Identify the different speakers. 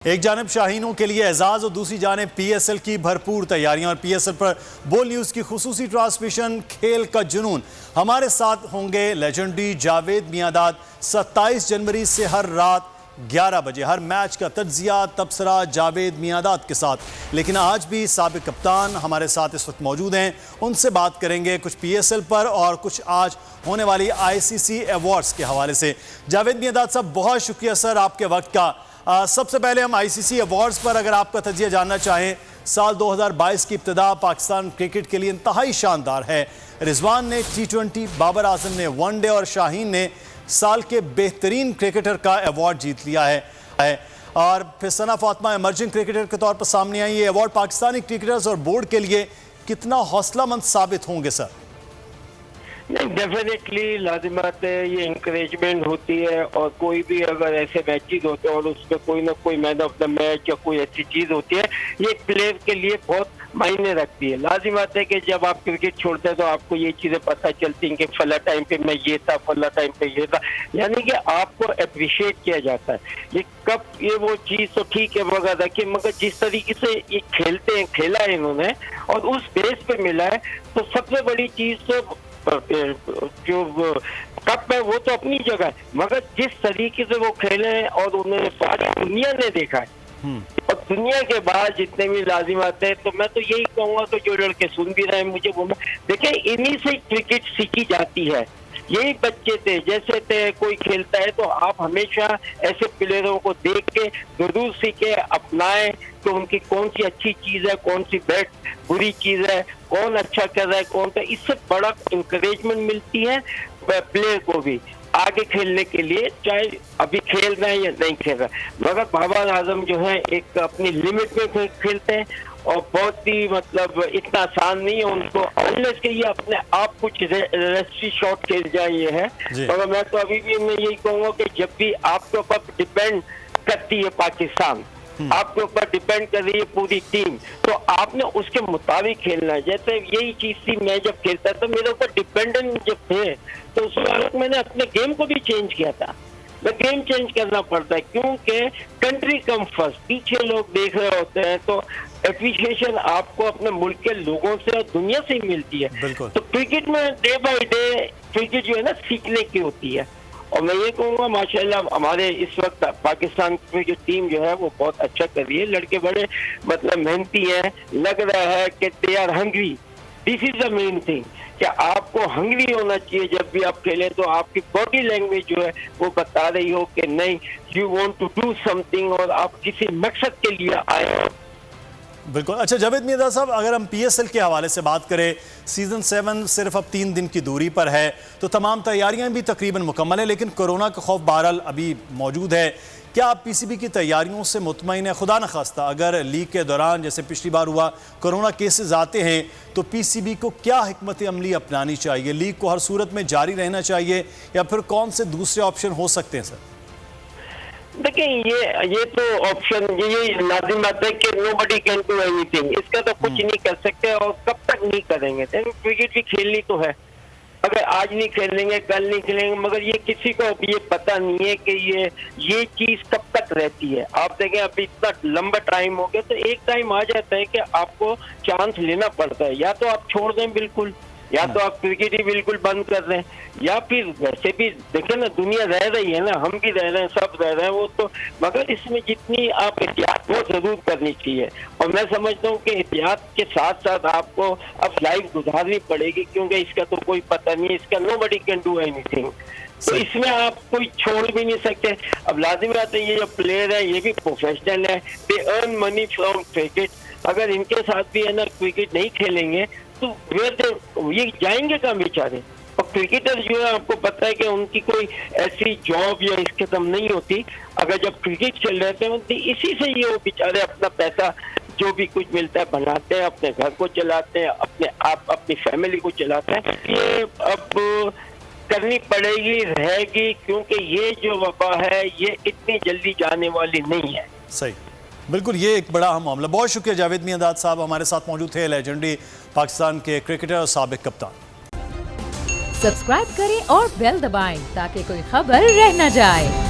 Speaker 1: एक जानिब शाहीनों के लिए एजाज और दूसरी जानिब पीएसएल की भरपूर तैयारियां और पीएसएल पर बोल न्यूज की खुसूसी ट्रांसमिशन खेल का जुनून। हमारे साथ होंगे लेजेंडरी जावेद मियांदाद 27 जनवरी से हर रात 11 बजे हर मैच का तज्जिया तबसरा जावेद मियांदाद के साथ। लेकिन आज भी साबिक कप्तान हमारे साथ इस वक्त मौजूद हैं, उनसे बात करेंगे कुछ पीएसएल पर और कुछ आज होने वाली आईसीसी अवार्ड्स के हवाले से। जावेद मियांदाद साहब, बहुत शुक्रिया सर आपके वक्त का। सबसे पहले हम आईसीसी अवार्ड्स पर अगर आपका तजिया जानना चाहें। साल 2022 की इब्तिदा पाकिस्तान क्रिकेट के लिए इंतहाई शानदार है। रिजवान ने T20, बाबर आजम ने वनडे और शाहीन ने साल के बेहतरीन क्रिकेटर का अवार्ड जीत लिया है। और फिर सना फातिमा इमर्जिंग क्रिकेटर के तौर पर सामने आई। ये अवार्ड पाकिस्तानी क्रिकेटर्स और बोर्ड के लिए कितना हौसलामंद साबित होंगे सर?
Speaker 2: नहीं, डेफिनेटली लाजिमत है, ये इंकरेजमेंट होती है। और कोई भी अगर ऐसे मैचेस होते हैं और उसमें कोई ना कोई मैन ऑफ द मैच या कोई ऐसी चीज होती है, ये प्लेयर के लिए बहुत मायने रखती है। लाजिमत है कि जब आप क्रिकेट छोड़ते हैं तो आपको ये चीजें पता चलती हैं कि फला टाइम पे मैं ये था, फला टाइम पे ये था, यानी कि आपको अप्रिशिएट किया जाता है। ये कब ये वो चीज तो ठीक है मगर देखिए, मगर जिस तरीके से ये खेलते हैं, खेला है इन्होंने और उस बेस पे मिला है, तो सबसे बड़ी चीज तो जो कप है वो तो अपनी जगह है, मगर जिस तरीके से वो खेले हैं और उन्हें सारी दुनिया ने देखा है और दुनिया के बाद जितने भी लाजिमात हैं, तो मैं तो यही कहूंगा कि जो लड़के सुन भी रहे हैं मुझे वो देखिए, इन्हीं से क्रिकेट सीखी जाती है। यही बच्चे थे, जैसे थे कोई खेलता है तो आप हमेशा ऐसे प्लेयरों को देख के जरूर सीखे, अपनाएं कि उनकी कौन सी अच्छी चीज है, कौन सी बैड बुरी चीज है, कौन अच्छा कर रहा है, कौन सा। इससे बड़ा इंकरेजमेंट मिलती है प्लेयर को भी आगे खेलने के लिए, चाहे अभी खेल रहे हैं या नहीं खेल रहे हैं। मगर बाबर आजम जो है एक अपनी लिमिट में खेलते हैं और बहुत ही मतलब इतना आसान नहीं है उनको, अनलेस के ये अपने आप कुछ रेस्ट्री शॉट खेल जाए ये है। मगर मैं तो अभी भी मैं यही कहूँगा कि जब भी आपके ऊपर डिपेंड करती है पाकिस्तान, आपके ऊपर डिपेंड कर रही है पूरी टीम, तो आपने उसके मुताबिक खेलना है। जैसे यही चीज थी, मैं जब खेलता था मेरे ऊपर डिपेंडेंट जब थे तो उस वक्त मैंने अपने गेम को भी चेंज किया था। मैं गेम चेंज करना पड़ता है क्योंकि कंट्री कम फर्स्ट, पीछे लोग देख रहे होते हैं, तो एप्रिसिएशन आपको अपने मुल्क के लोगों से और दुनिया से ही मिलती है। तो क्रिकेट में डे बाय डे क्रिकेट जो है ना सीखने की होती है। और मैं ये कहूँगा माशाल्लाह हमारे इस वक्त पाकिस्तान की जो टीम जो है वो बहुत अच्छा कर रही है। लड़के बड़े मतलब मेहनती हैं, लग रहा है कि they are hungry. This is the main thing कि आपको हंग्री होना चाहिए जब भी आप खेलें, तो आपकी बॉडी लैंग्वेज जो है वो बता रही हो कि नहीं, you want to do something और आप किसी मकसद के लिए आए हो।
Speaker 1: बिल्कुल। अच्छा जावेद मियांदाद साहब, अगर हम पीएसएल के हवाले से बात करें, सीजन 7 सिर्फ अब 3 दिन की दूरी पर है, तो तमाम तैयारियां भी तकरीबन मुकम्मल है, लेकिन कोरोना का खौफ बहरहाल अभी मौजूद है। क्या आप पीसीबी की तैयारियों से मुतमईन है? खुदा न खास्ता अगर लीग के दौरान जैसे पिछली बार हुआ कोरोना केसेस आते हैं, तो पीसीबी को क्या हिकमत अमली अपनानी चाहिए? लीग को हर सूरत में जारी रहना चाहिए या फिर कौन से दूसरे ऑप्शन हो सकते हैं सर?
Speaker 2: देखिए, ये तो ऑप्शन ये लाजिमत है कि नोबडी कैन डू एनीथिंग, इसका तो कुछ नहीं कर सकते और कब तक नहीं करेंगे। क्रिकेट भी खेलनी तो है, अगर आज नहीं खेलेंगे कल नहीं खेलेंगे, मगर ये किसी को अभी ये पता नहीं है कि ये चीज कब तक रहती है। आप देखें अभी इतना लंबा टाइम हो गया, तो एक टाइम आ जाता है कि आपको चांस लेना पड़ता है, या तो आप छोड़ दें बिल्कुल, या तो आप क्रिकेट ही बिल्कुल बंद कर दें, या फिर वैसे भी देखें ना, दुनिया रह रही है ना, हम भी रह रहे हैं, सब रह रहे हैं वो तो, मगर इसमें जितनी आप एहतियात वो जरूर करनी चाहिए। और मैं समझता हूँ कि एहतियात के साथ साथ आपको अब लाइफ गुजारनी पड़ेगी, क्योंकि इसका तो कोई पता नहीं, इसका नोबडी कैन डू एनीथिंग, तो इसमें आप कोई छोड़ भी नहीं सकते। अब लाजिम बात है, ये जो प्लेयर है ये भी प्रोफेशनल है, they earn money from cricket. अगर इनके साथ भी है ना क्रिकेट नहीं खेलेंगे तो ये जाएंगे कहाँ बेचारे। और क्रिकेटर जो है आपको पता है कि उनकी कोई ऐसी जॉब या इसके दम नहीं होती, अगर जब क्रिकेट खेल रहे थे तो इसी से ये वो बेचारे अपना पैसा जो भी कुछ मिलता है बनाते हैं, अपने घर को चलाते हैं, अपने आप अपनी फैमिली को चलाते हैं। ये अब करनी पड़ेगी, रहेगी, क्योंकि ये जो वबा है ये इतनी जल्दी जाने वाली नहीं है।
Speaker 1: सही, बिल्कुल, ये एक बड़ा अहम मामला। बहुत शुक्रिया जावेद मियांदाद साहब, हमारे साथ मौजूद थे लेजेंडरी पाकिस्तान के क्रिकेटर और साबिक कप्तान।
Speaker 3: सब्सक्राइब करें और बेल दबाएं ताकि कोई खबर रह न जाए।